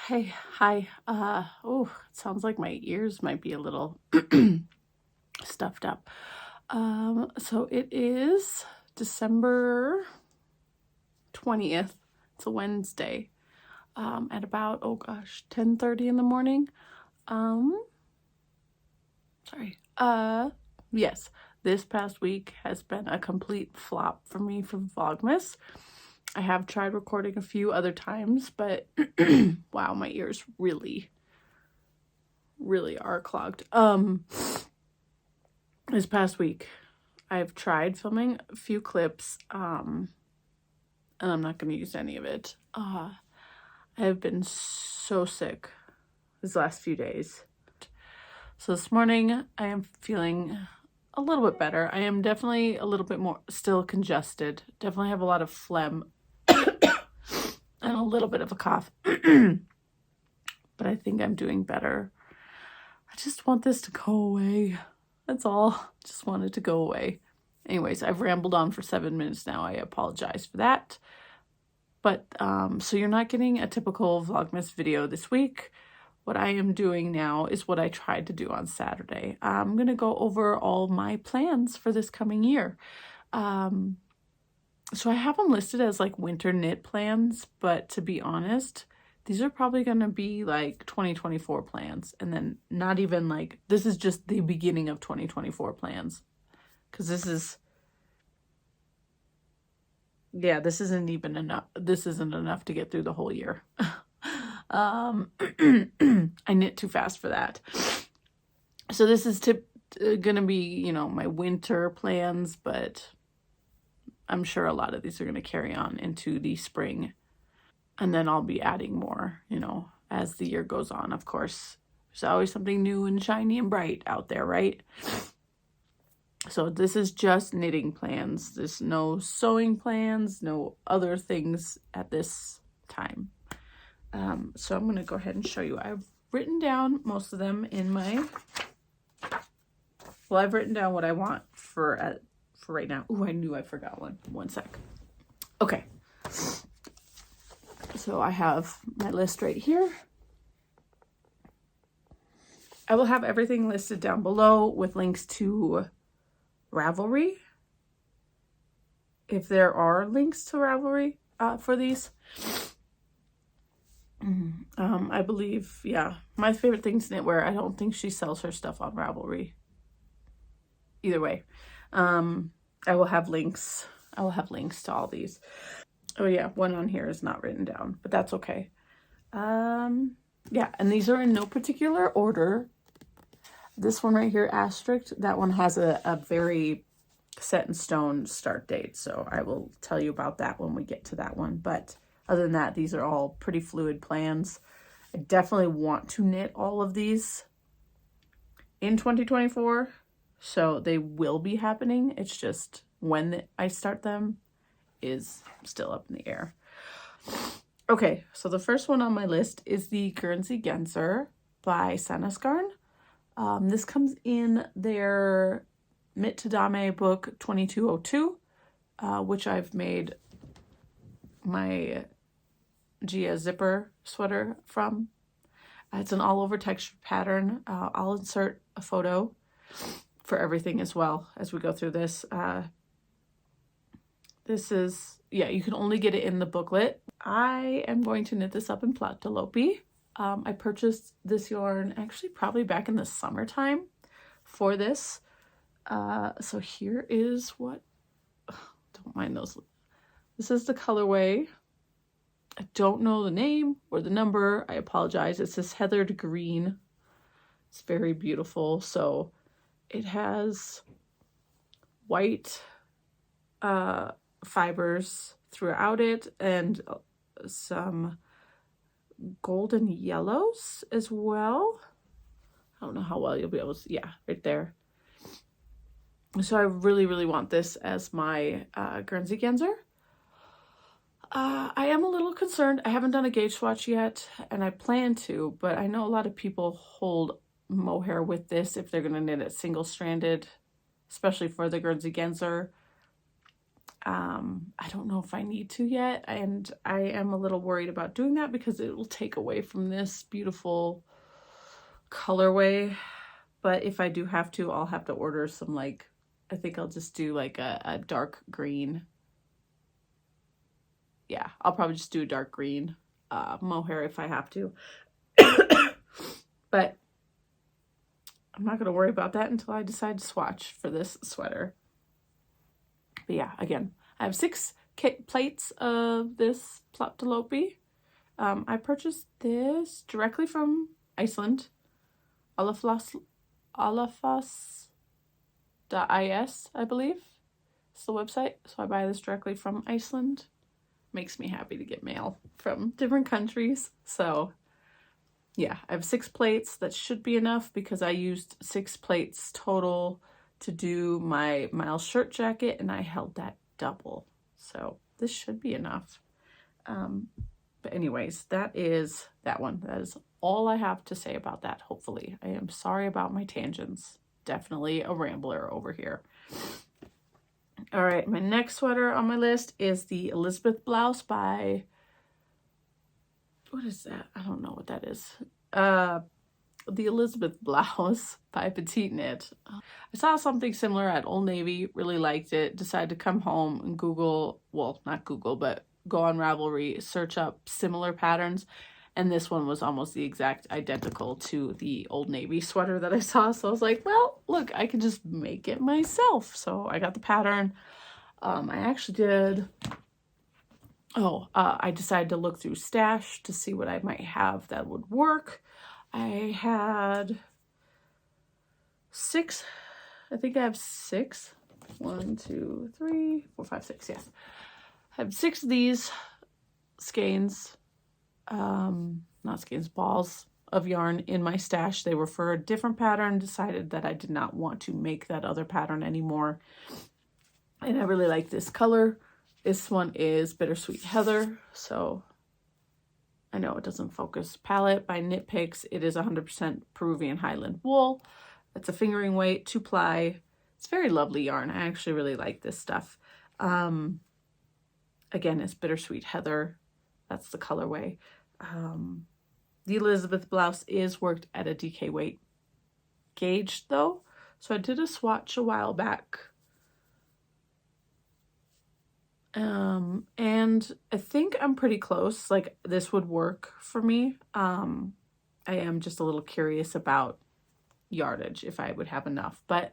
Hey, hi. Oh, it sounds like my ears might be a little stuffed up. So it is December 20th. It's a Wednesday. At about, oh gosh, 10:30 in the morning. Sorry. Yes, this past week has been a complete flop for me for Vlogmas. I have tried recording a few other times, but wow, my ears really are clogged. This past week I've tried filming a few clips, and I'm not going to use any of it. I have been so sick these last few days. So this morning I am feeling a little bit better. I am definitely a little bit more still congested. Definitely have a lot of phlegm and a little bit of a cough. But I think I'm doing better. I just want this to go away. That's all. Just want it to go away. Anyways, I've rambled on for 7 minutes now. I apologize for that. But, so you're not getting a typical Vlogmas video this week. What I am doing now is what I tried to do on Saturday. I'm going to go over all my plans for this coming year. So I have them listed as like winter knit plans, but to be honest, these are probably going to be like 2024 plans. And then not even like, this is just the beginning of 2024 plans. Because this isn't even enough. This isn't enough to get through the whole year. I knit too fast for that. So this is going to be, my winter plans, but I'm sure a lot of these are going to carry on into the spring. And then I'll be adding more, as the year goes on, of course. There's always something new and shiny and bright out there, right? So this is just knitting plans. There's no sewing plans, no other things at this time. So I'm going to go ahead and show you. I've written down most of them in my... Well, I've written down what I want for right now. Oh, I knew I forgot one. One sec. Okay. So I have my list right here. I will have everything listed down below with links to Ravelry, if there are links to Ravelry for these. I believe, yeah, my favorite thing's knitwear. I don't think she sells her stuff on Ravelry. Either way, I will have links. I will have links to all these. Oh yeah, one on here is not written down, but that's okay. Yeah, and these are in no particular order. This one right here, asterisk, that one has a very set in stone start date. So I will tell you about that when we get to that one. But other than that, these are all pretty fluid plans. I definitely want to knit all of these in 2024. So they will be happening. It's just when I start them is still up in the air. Okay, so the first one on my list is the Guernsey Genser by Sanaskarn. This comes in their Mit to Dame book 2202, which I've made my Gia zipper sweater from. It's an all over texture pattern. I'll insert a photo for everything as well as we go through this. This is, yeah, you can only get it in the booklet. I am going to knit this up in Platolopi. I purchased this yarn actually probably back in the summertime for this. So here is what, don't mind those. This is the colorway. I don't know the name or the number. I apologize. It's this heathered green. It's very beautiful. So it has white fibers throughout it and some golden yellows as well. I don't know how well you'll be able to see. Yeah, right there. So I really want this as my Guernsey Genser. I am a little concerned. I haven't done a gauge swatch yet, and I plan to, but I know a lot of people hold mohair with this if they're going to knit it single-stranded, especially for the Guernsey Genser. I don't know if I need to yet, and I am a little worried about doing that because it will take away from this beautiful colorway. But if I do have to, I'll have to order some, like, I think I'll just do like a dark green. Yeah, I'll probably just do a dark green mohair if I have to. But I'm not going to worry about that until I decide to swatch for this sweater. But yeah, again, I have 6 plates of this Ploptalopi. I purchased this directly from Iceland. Alafos.is, I believe. It's the website. So I buy this directly from Iceland. Makes me happy to get mail from different countries. So yeah, I have 6 plates. That should be enough because I used 6 plates total to do my Miles shirt jacket, and I held that double. So this should be enough. But anyways, that is that one. That is all I have to say about that, hopefully. I am sorry about my tangents. Definitely a rambler over here. All right, my next sweater on my list is the Elizabeth blouse by, what is that? I don't know what that is. The Elizabeth blouse by Petite Knit. I saw something similar at Old Navy, really liked it, decided to come home and Google, well, not Google, but go on Ravelry, search up similar patterns, and this one was almost the exact identical to the Old Navy sweater that I saw. So I was like, well, look, I can just make it myself. So I got the pattern. I actually did, I decided to look through Stash to see what I might have that would work. I had 6, I think I have 6. 1, 2, 3, 4, 5, 6, yes. I have 6 of these skeins, not skeins, balls of yarn in my stash. They were for a different pattern, decided that I did not want to make that other pattern anymore. And I really like this color. This one is Bittersweet Heather, so I know it doesn't focus. Palette by Knit Picks. It is 100% Peruvian Highland wool. It's a fingering weight, 2-ply. It's very lovely yarn. I actually really like this stuff. Again, it's Bittersweet Heather. That's the colorway. The Elizabeth blouse is worked at a DK weight gauge though. So I did a swatch a while back. And I think I'm pretty close. Like, this would work for me. I am just a little curious about yardage, if I would have enough, but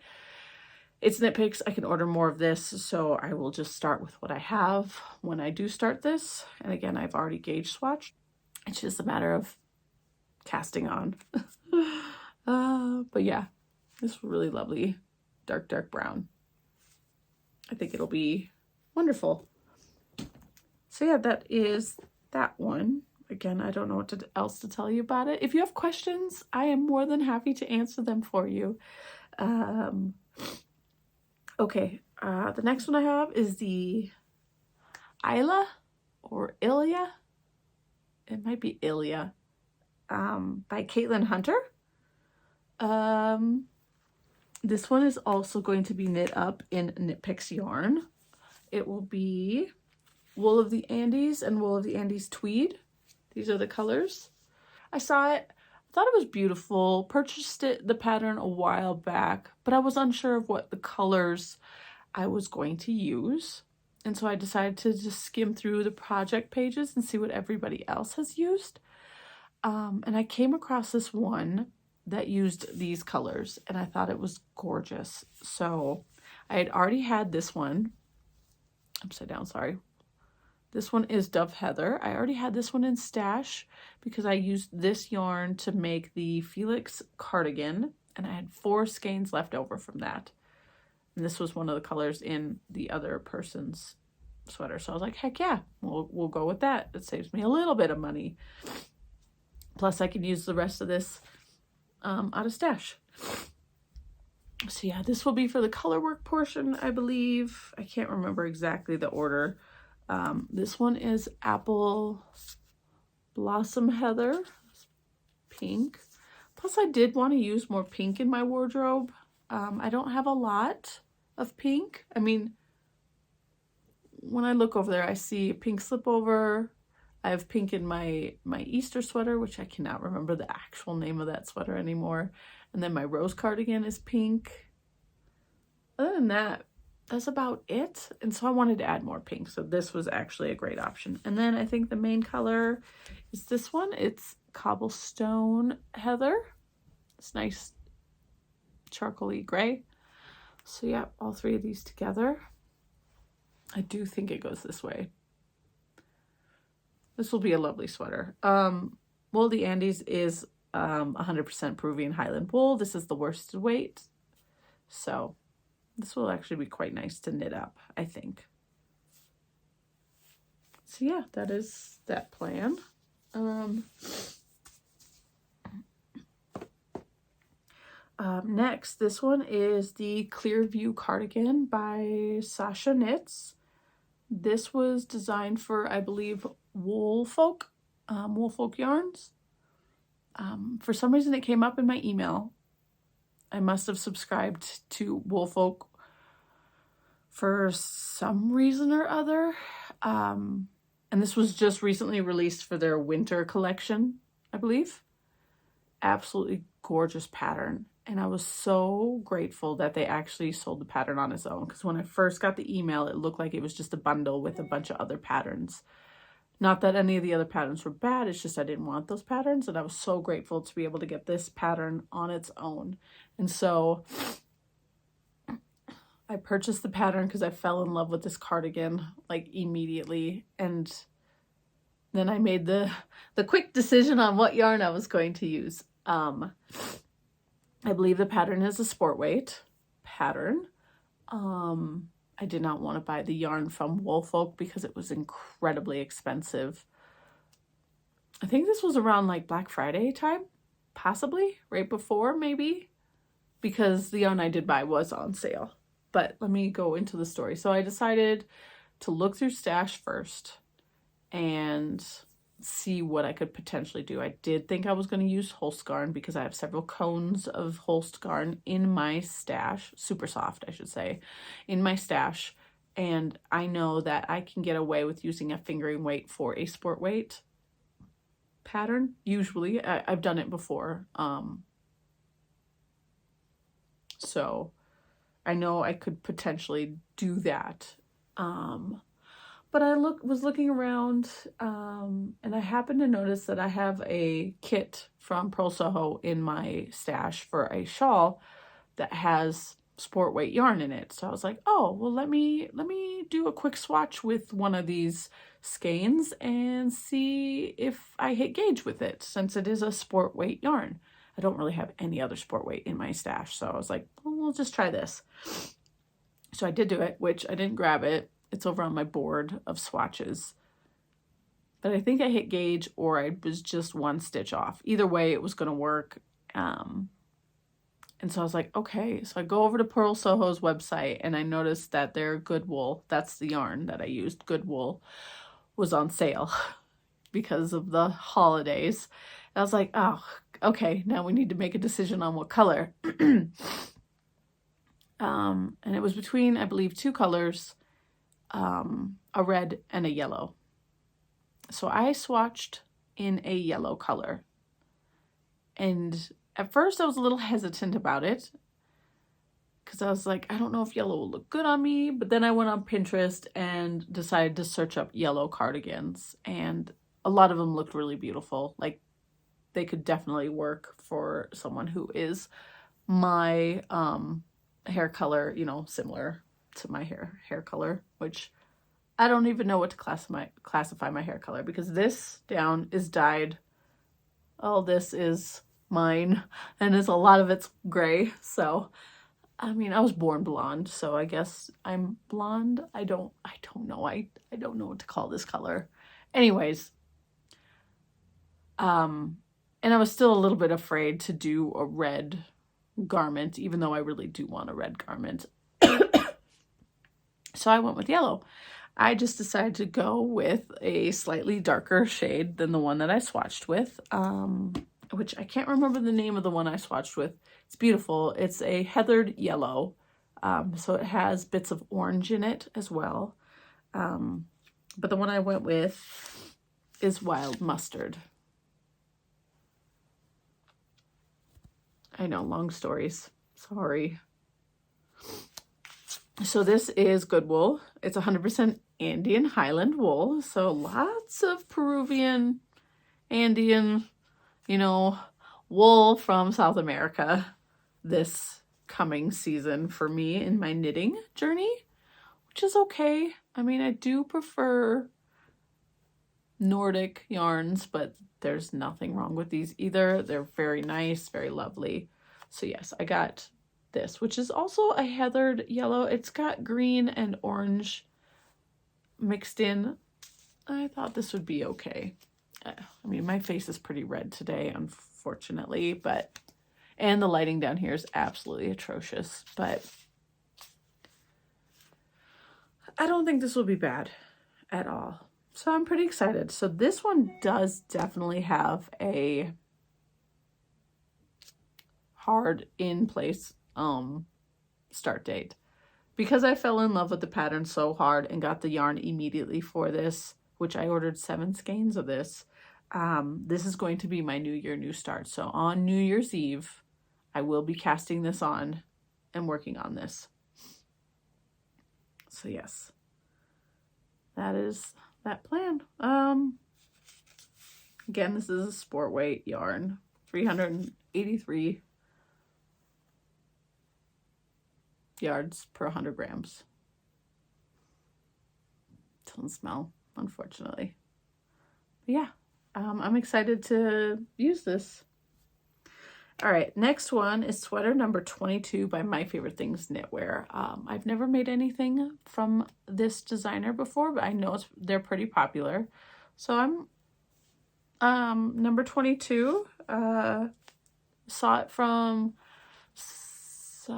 it's Knit Picks. I can order more of this, so I will just start with what I have when I do start this. And again, I've already gauge swatched. It's just a matter of casting on. But yeah, this really lovely dark brown. I think it'll be wonderful. So yeah, that is that one. Again, I don't know what else to tell you about it. If you have questions, I am more than happy to answer them for you. Okay, the next one I have is the Isla or Ilya. It might be Ilya, by Caitlin Hunter. This one is also going to be knit up in Knit Picks yarn. It will be Wool of the Andes and Wool of the Andes Tweed. These are the colors. I saw it, thought it was beautiful, purchased the pattern a while back, but I was unsure of what the colors I was going to use. And so I decided to just skim through the project pages and see what everybody else has used. And I came across this one that used these colors, and I thought it was gorgeous. So I had already had this one. Upside down, sorry. This one is Dove Heather. I already had this one in stash because I used this yarn to make the Felix cardigan, and I had 4 skeins left over from that. And this was one of the colors in the other person's sweater. So I was like, heck yeah, we'll go with that. It saves me a little bit of money. Plus I can use the rest of this out of stash. So yeah, this will be for the color work portion, I believe. I can't remember exactly the order. This one is Apple Blossom Heather, pink. Plus I did want to use more pink in my wardrobe. I don't have a lot of pink. I mean, when I look over there, I see pink slip over. I have pink in my Easter sweater, which I cannot remember the actual name of that sweater anymore. And then my rose cardigan is pink. Other than that, that's about it. And so I wanted to add more pink. So this was actually a great option. And then I think the main color is this one. It's Cobblestone Heather. It's nice charcoaly gray. So yeah, all three of these together. I do think it goes this way. This will be a lovely sweater. Wool the Andes is 100% Peruvian Highland wool. This is the worsted weight. So this will actually be quite nice to knit up, I think. So yeah, that is that plan. Next, this one is the Clearview Cardigan by Sasha Knits. This was designed for, I believe, Woolfolk yarns. For some reason it came up in my email. I must have subscribed to Woolfolk for some reason or other. And this was just recently released for their winter collection, I believe. Absolutely gorgeous pattern. And I was so grateful that they actually sold the pattern on its own. Because when I first got the email, it looked like it was just a bundle with a bunch of other patterns. Not that any of the other patterns were bad, it's just I didn't want those patterns, and I was so grateful to be able to get this pattern on its own. And so I purchased the pattern because I fell in love with this cardigan like immediately, and then I made the quick decision on what yarn I was going to use. I believe the pattern is a sport weight pattern. I did not want to buy the yarn from Woolfolk because it was incredibly expensive. I think this was around like Black Friday time, possibly right before maybe, because the yarn I did buy was on sale. But let me go into the story. So I decided to look through Stash first and see what I could potentially do. I did think I was going to use Holst yarn because I have several cones of Holst yarn in my stash, super soft I should say, in my stash, and I know that I can get away with using a fingering weight for a sport weight pattern. Usually I've done it before, so I know I could potentially do that. But I was looking around, and I happened to notice that I have a kit from Pearl Soho in my stash for a shawl that has sport weight yarn in it. So I was like, oh, well, let me do a quick swatch with one of these skeins and see if I hit gauge with it, since it is a sport weight yarn. I don't really have any other sport weight in my stash, so I was like, well, we'll just try this. So I did do it, which I didn't grab it. It's over on my board of swatches. But I think I hit gauge, or I was just one stitch off. Either way, it was going to work. And so I was like, okay. So I go over to Pearl Soho's website, and I noticed that their Good Wool, that's the yarn that I used, Good Wool, was on sale because of the holidays. And I was like, oh, okay, now we need to make a decision on what color. And it was between, I believe, two colors, a red and a yellow. So I swatched in a yellow color. And at first I was a little hesitant about it because I was like, I don't know if yellow will look good on me. But then I went on Pinterest and decided to search up yellow cardigans. And a lot of them looked really beautiful. Like, they could definitely work for someone who is my hair color, you know, similar to my hair color, which I don't even know what to classify my hair color, because this down is dyed. All this is mine, and a lot of it's gray. So I mean, I was born blonde, so I guess I'm blonde. I don't know. I don't know what to call this color. Anyways, and I was still a little bit afraid to do a red garment, even though I really do want a red garment. So I went with yellow. I just decided to go with a slightly darker shade than the one that I swatched with, which I can't remember the name of the one I swatched with. It's beautiful. It's a heathered yellow, so it has bits of orange in it as well. But the one I went with is Wild Mustard. I know, long stories. Sorry. So this is good wool. It's 100% Andean Highland wool. So lots of Peruvian, Andean, you know, wool from South America this coming season for me in my knitting journey, which is okay. I mean, I do prefer Nordic yarns, but there's nothing wrong with these either. They're very nice, very lovely. So yes, I got this, which is also a heathered yellow. It's got green and orange mixed in. I thought this would be okay. I mean, my face is pretty red today, unfortunately, but, and the lighting down here is absolutely atrocious, but I don't think this will be bad at all. So I'm pretty excited. So this one does definitely have a hard in place start date. Because I fell in love with the pattern so hard and got the yarn immediately for this, which I ordered 7 skeins of this. This is going to be my New Year, New Start. So on New Year's Eve, I will be casting this on and working on this. So yes, that is that plan. Again, this is a sport weight yarn, 383 yards per 100 grams. Doesn't smell, unfortunately. But yeah, I'm excited to use this. All right, next one is sweater number 22 by My Favorite Things Knitwear. I've never made anything from this designer before, but I know they're pretty popular. So I'm number 22. Saw it from, it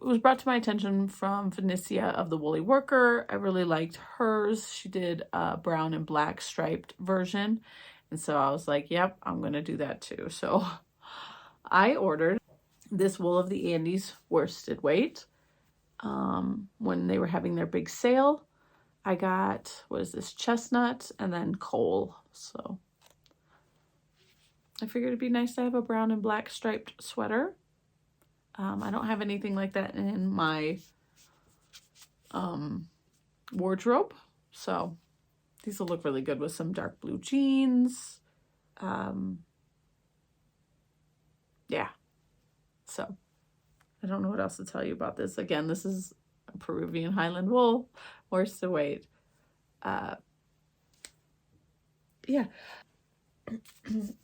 was brought to my attention from Vinicia of the Woolly Worker. I really liked hers. She did a brown and black striped version. And so I was like, yep, I'm going to do that too. So I ordered this Wool of the Andes worsted weight when they were having their big sale. I got, what is this, chestnut and then coal. So I figured it'd be nice to have a brown and black striped sweater. I don't have anything like that in my wardrobe. So these will look really good with some dark blue jeans. Yeah. So I don't know what else to tell you about this. Again, this is a Peruvian Highland wool, worsted weight. Yeah.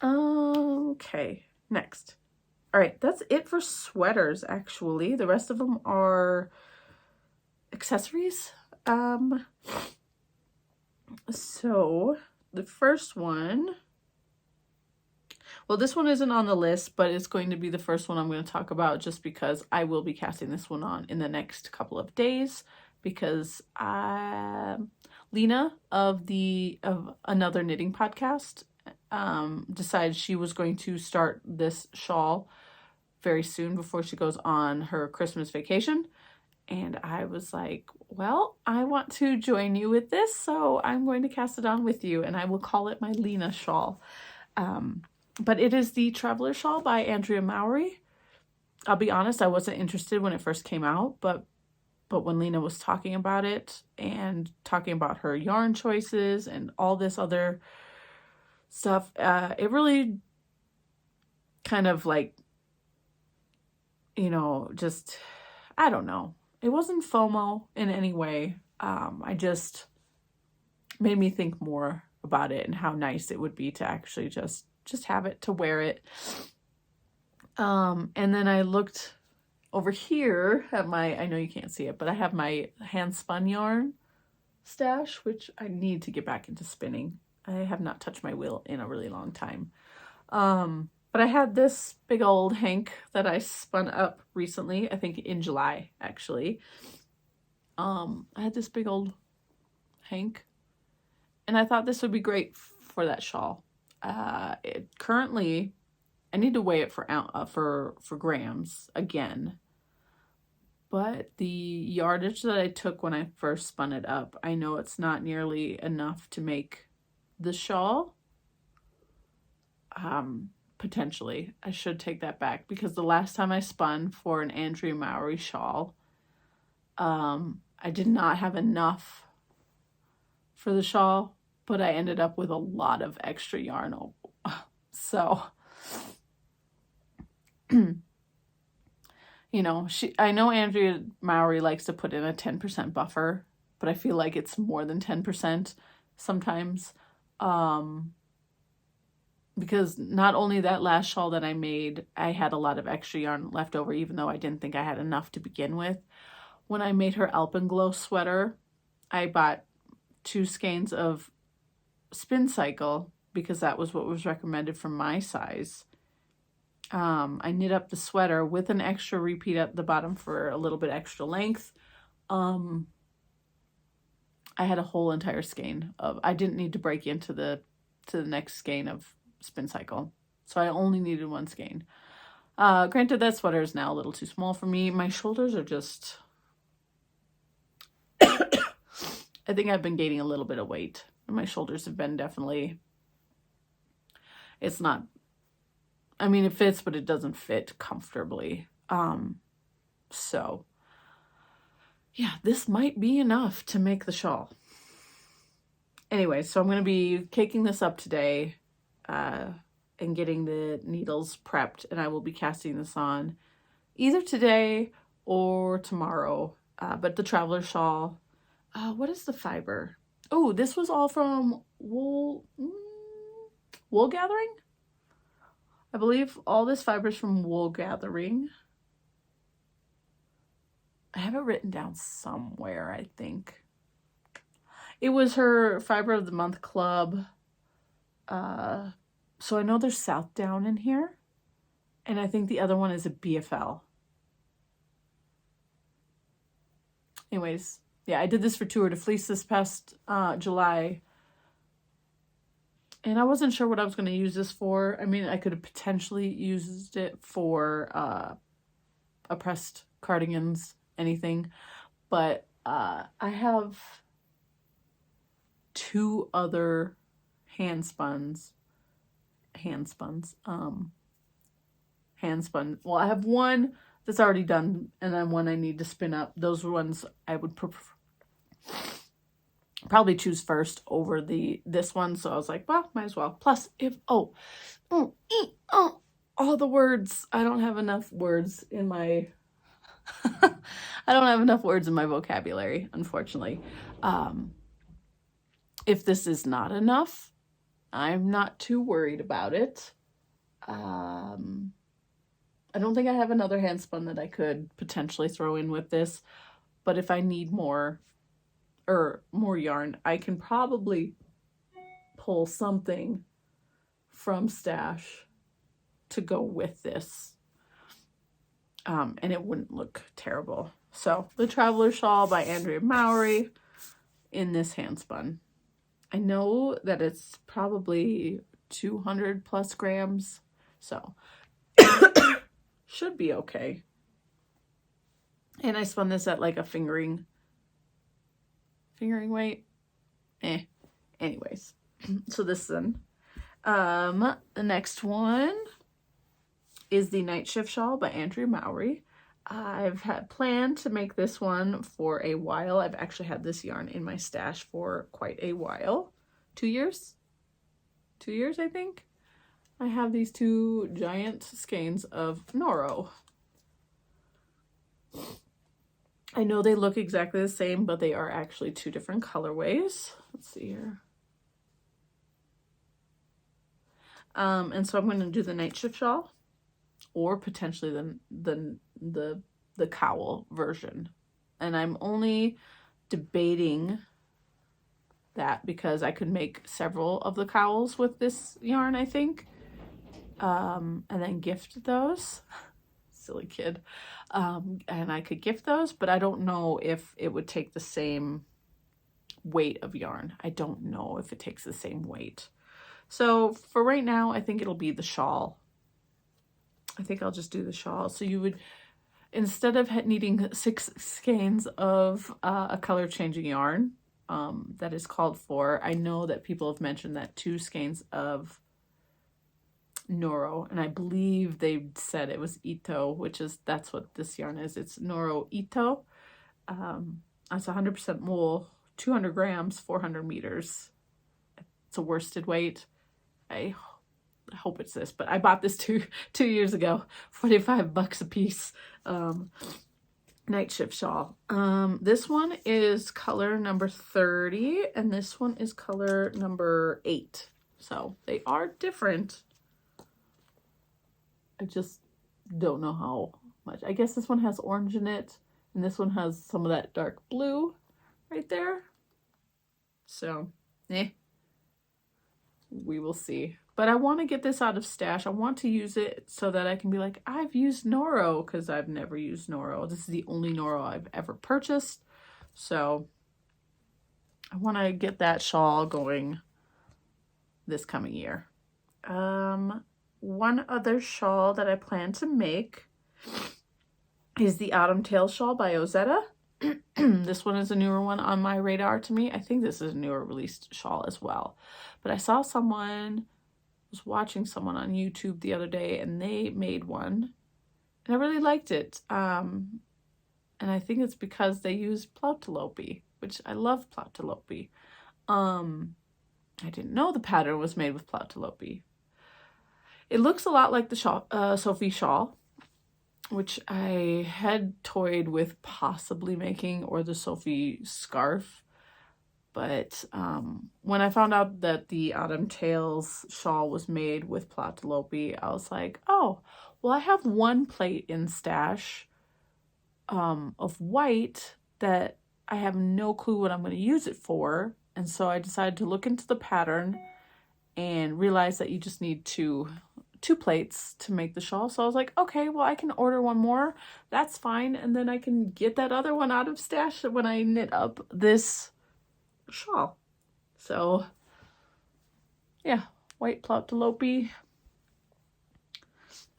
Okay, next. All right, that's it for sweaters, actually. The rest of them are accessories. So the first one, well, this one isn't on the list, but it's going to be the first one I'm going to talk about just because I will be casting this one on in the next couple of days because Lena of another knitting podcast decided she was going to start this shawl very soon before she goes on her Christmas vacation. And I was like, well, I want to join you with this, so I'm going to cast it on with you, and I will call it my Lena shawl. But it is the Traveler Shawl by Andrea Mowry. I'll be honest, I wasn't interested when it first came out, but when Lena was talking about it and talking about her yarn choices and all this other stuff, it really kind of like, you know, just, I don't know. It wasn't FOMO in any way. I just made me think more about it and how nice it would be to actually just have it, to wear it. And then I looked over here at I know you can't see it, but I have my hand spun yarn stash, which I need to get back into spinning. I have not touched my wheel in a really long time. But I had this big old hank that I spun up recently, I think in July, actually. I had this big old hank, and I thought this would be great for that shawl. Currently, I need to weigh it for grams again, but the yardage that I took when I first spun it up, I know it's not nearly enough to make the shawl. Potentially. I should take that back, because the last time I spun for an Andrea Mowry shawl, I did not have enough for the shawl, but I ended up with a lot of extra yarn. So, you know, I know Andrea Mowry likes to put in a 10% buffer, but I feel like it's more than 10% sometimes. Because not only that last shawl that I made, I had a lot of extra yarn left over, even though I didn't think I had enough to begin with. When I made her Alpenglow sweater, I bought 2 skeins of Spin Cycle, because that was what was recommended for my size. I knit up the sweater with an extra repeat at the bottom for a little bit extra length. I had a whole entire skein of, I didn't need to break into the next skein of Spin Cycle, so I only needed 1 skein. Granted, that sweater is now a little too small for me. My shoulders are just I think I've been gaining a little bit of weight, and my shoulders have been definitely, it's not, I mean, it fits, but it doesn't fit comfortably. So yeah, this might be enough to make the shawl. Anyway, so I'm going to be caking this up today, and getting the needles prepped, and I will be casting this on either today or tomorrow. But the traveler shawl, what is the fiber? Oh, this was all from Wool Gathering. I believe all this fiber is from Wool Gathering. I have it written down somewhere, I think. It was her Fiber of the Month Club. So I know there's South Down in here, and I think the other one is a BFL. Anyways, yeah, I did this for Tour de Fleece this past July, and I wasn't sure what I was going to use this for. I mean, I could have potentially used it for pressed cardigans, anything, but I have 2 other hand spun. Well, I have one that's already done, and then one I need to spin up. Those ones I would probably choose first over this one. So I was like, well, might as well. Plus, all the words. I don't have enough words in my I don't have enough words in my vocabulary, unfortunately. If this is not enough, I'm not too worried about it. I don't think I have another hand spun that I could potentially throw in with this, but if I need more yarn, I can probably pull something from stash to go with this, and it wouldn't look terrible. So the Traveler Shawl by Andrea Mowry in this hand spun. I know that it's probably 200 plus grams, so should be okay. And I spun this at like a fingering weight. Anyways, so this one. The next one is the Night Shift Shawl by Andrea Mowry. I've had planned to make this one for a while. I've actually had this yarn in my stash for quite a while. 2 years? 2 years, I think. I have these 2 giant skeins of Noro. I know they look exactly the same, but they are actually 2 different colorways. Let's see here. And so I'm going to do the Night Shift Shawl, or potentially the cowl version. And I'm only debating that because I could make several of the cowls with this yarn, I think, and then gift those. Silly kid. And I could gift those, but I don't know if it would take the same weight of yarn. I don't know if it takes the same weight. So for right now, I think it'll be the shawl. I think I'll just do the shawl. So you would, instead of needing 6 skeins of a color changing yarn that is called for, I know that people have mentioned that 2 skeins of Noro, and I believe they said it was Ito, that's what this yarn is. It's Noro Ito. That's 100% wool, 200 grams, 400 meters. It's a worsted weight. I hope it's this, but I bought this two years ago, $45 a piece. Night shift shawl. This one is color number 30, and this one is color number 8. So they are different. I just don't know how much. I guess this one has orange in it, and this one has some of that dark blue right there. So, we will see. But I want to get this out of stash. I want to use it so that I can be like, I've used Noro, because I've never used Noro. This is the only Noro I've ever purchased. So I want to get that shawl going this coming year. One other shawl that I plan to make is the Autumn Tail shawl by Ozetta. This one is a newer one on my radar to me. I think this is a newer released shawl as well. But I saw was watching someone on YouTube the other day, and they made one, and I really liked it. And I think it's because they use Plautelope, which I love Plautelope. I didn't know the pattern was made with Plautelope. It looks a lot like the shawl, Sophie shawl, which I had toyed with possibly making, or the Sophie scarf. But when I found out that the Autumn Tails shawl was made with Plautelope, I was like, oh, well, I have one plate in stash of white that I have no clue what I'm going to use it for. And so I decided to look into the pattern and realize that you just need two plates to make the shawl. So I was like, okay, well, I can order one more. That's fine. And then I can get that other one out of stash when I knit up this shawl. So yeah, white Plautelope.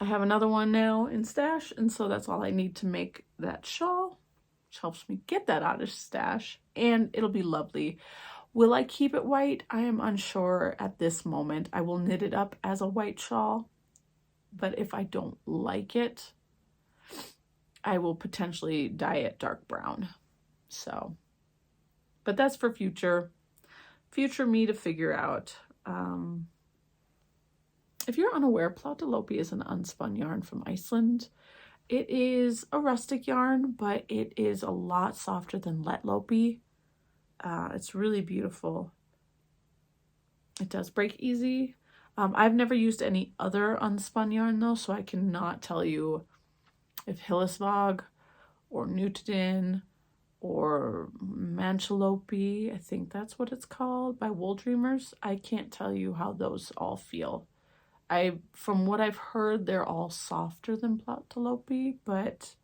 I have another one now in stash, and so that's all I need to make that shawl, which helps me get that out of stash, and it'll be lovely. Will I keep it white? I am unsure at this moment. I will knit it up as a white shawl, but if I don't like it, I will potentially dye it dark brown. So, but that's for future me to figure out. If you're unaware, Plautelope is an unspun yarn from Iceland. It is a rustic yarn, but it is a lot softer than Letlope. It's really beautiful. It does break easy. I've never used any other unspun yarn though, so I cannot tell you if Hillesvåg or Newton or Manchalope, I think that's what it's called, by Wool Dreamers. I can't tell you how those all feel. From what I've heard, they're all softer than Plautelope, but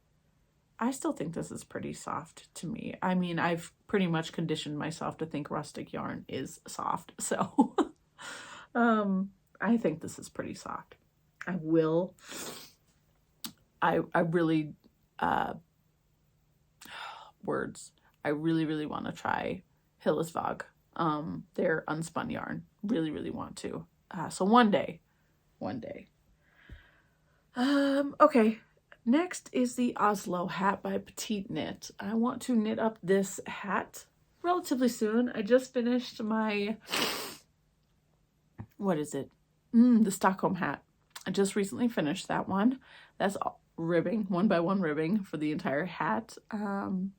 I still think this is pretty soft to me. I mean, I've pretty much conditioned myself to think rustic yarn is soft, so I think this is pretty soft. I really really want to try Hillesvåg, their unspun yarn. Really want to. So one day. Okay. Next is the Oslo hat by Petite Knit. I want to knit up this hat relatively soon. I just finished my, what is it? The Stockholm hat. I just recently finished that one. That's ribbing, 1x1 ribbing for the entire hat. And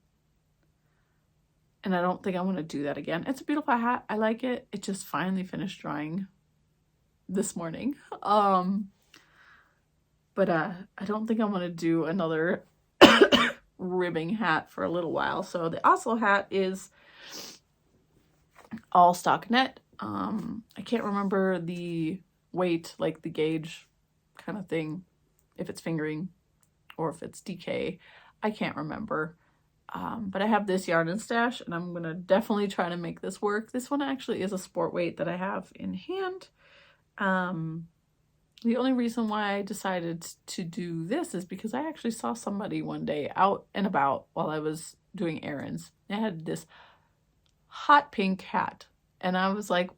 I don't think I want to do that again. It's a beautiful hat. I like it. It just finally finished drying this morning. But I don't think I want to do another ribbing hat for a little while. So the Oslo hat is all stockinette. I can't remember the weight, like the gauge kind of thing, if it's fingering or if it's DK. I can't remember. But I have this yarn in stash, and I'm going to definitely try to make this work. This one actually is a sport weight that I have in hand. The only reason why I decided to do this is because I actually saw somebody one day out and about while I was doing errands. They had this hot pink hat, and I was like,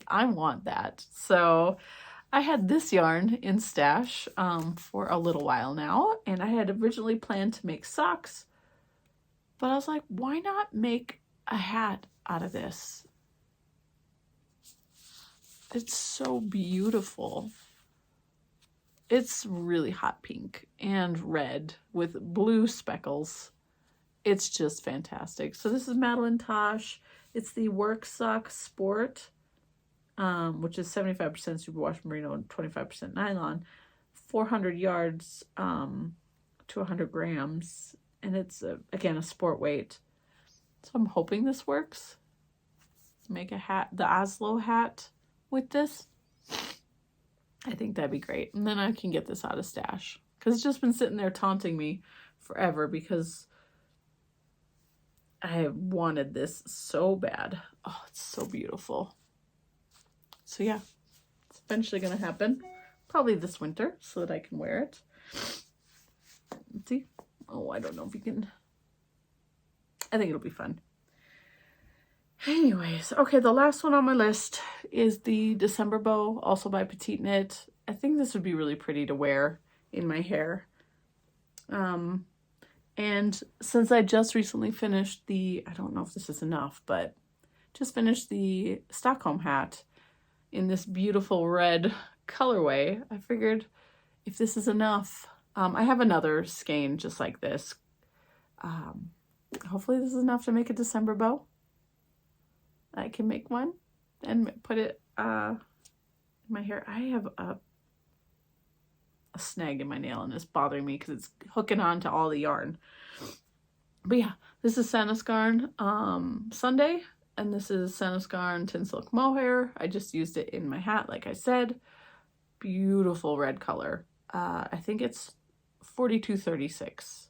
I want that. So I had this yarn in stash for a little while now, and I had originally planned to make socks, but I was like, why not make a hat out of this? It's so beautiful. It's really hot pink and red with blue speckles. It's just fantastic. So this is Madeline Tosh. It's the Work Sock Sport, which is 75% superwash merino and 25% nylon, 400 yards to 100 grams. And it's, again, a sport weight. So I'm hoping this works. Make a hat, the Oslo hat with this. I think that'd be great. And then I can get this out of stash, because it's just been sitting there taunting me forever because I have wanted this so bad. Oh, it's so beautiful. So yeah, it's eventually going to happen. Probably this winter so that I can wear it. Let's see. Oh, I don't know if you can. I think it'll be fun. Anyways, okay, the last one on my list is the December bow, also by Petite Knit. I think this would be really pretty to wear in my hair. And since I just recently finished the, I don't know if this is enough, but just finished the Stockholm hat in this beautiful red colorway, I figured if this is enough, I have another skein just like this. Hopefully this is enough to make a December bow. I can make one and put it in my hair. I have a snag in my nail and it's bothering me because it's hooking on to all the yarn. But yeah, this is Sanaskarn Sunday, and this is Sanaskarn Tin Silk Mohair. I just used it in my hat, like I said. Beautiful red color. I think it's 4236.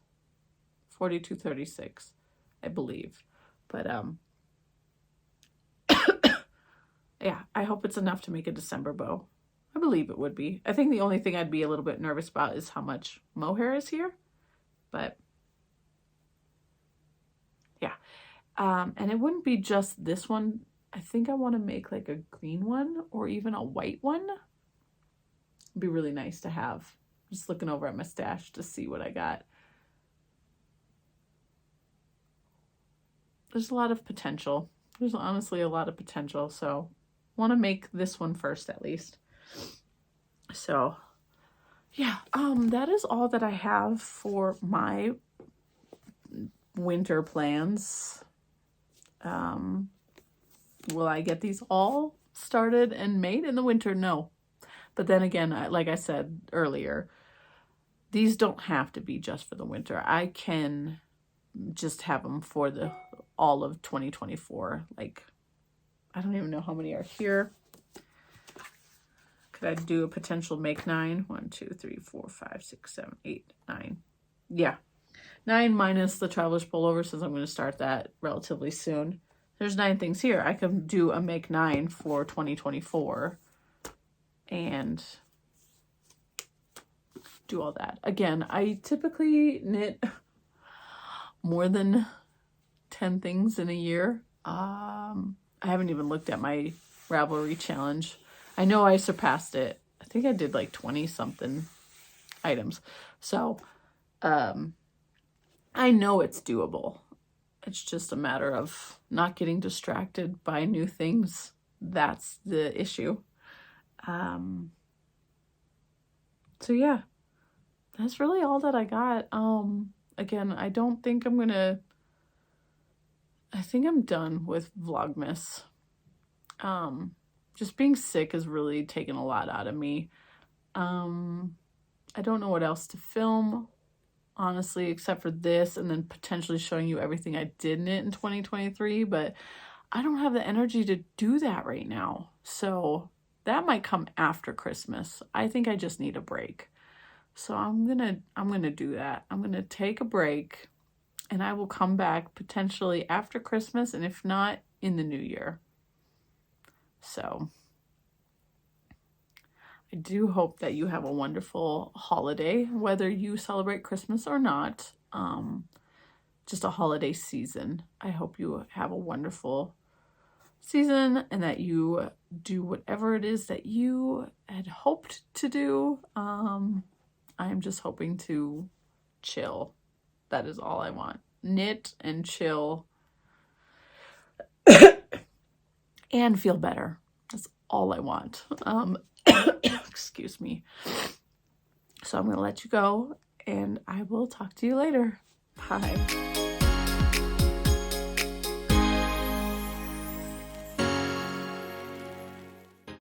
4236, I believe. But yeah, I hope it's enough to make a December bow. I believe it would be. I think the only thing I'd be a little bit nervous about is how much mohair is here. But yeah. And it wouldn't be just this one. I think I want to make like a green one or even a white one. It'd be really nice to have. Just looking over at my stash to see what I got. There's a lot of potential. There's honestly a lot of potential. So I want to make this one first at least. So yeah, that is all that I have for my winter plans. Will I get these all started and made in the winter? No. But then again, like I said earlier, these don't have to be just for the winter. I can just have them for the all of 2024. Like, I don't even know how many are here. Could I do a potential make 9? 1, 2, 3, 4, 5, 6, 7, 8, 9. Yeah. 9 minus the Traveler's Pullover, since I'm going to start that relatively soon. There's 9 things here. I can do a make 9 for 2024 and do all that. Again, I typically knit more than 10 things in a year. I haven't even looked at my Ravelry challenge. I know I surpassed it. I think I did like 20 something items. So, I know it's doable. It's just a matter of not getting distracted by new things. That's the issue. So yeah, that's really all that I got. Again, I don't think I think I'm done with Vlogmas. Just being sick has really taken a lot out of me. I don't know what else to film, honestly, except for this, and then potentially showing you everything I did knit in 2023, but I don't have the energy to do that right now. So that might come after Christmas. I think I just need a break. So I'm gonna do that. I'm gonna take a break, and I will come back potentially after Christmas, and if not, in the new year. So I do hope that you have a wonderful holiday, whether you celebrate Christmas or not. Just a holiday season. I hope you have a wonderful season and that you do whatever it is that you had hoped to do. I'm just hoping to chill. That is all I want. Knit and chill and feel better. That's all I want. Excuse me. So I'm going to let you go and I will talk to you later. Bye.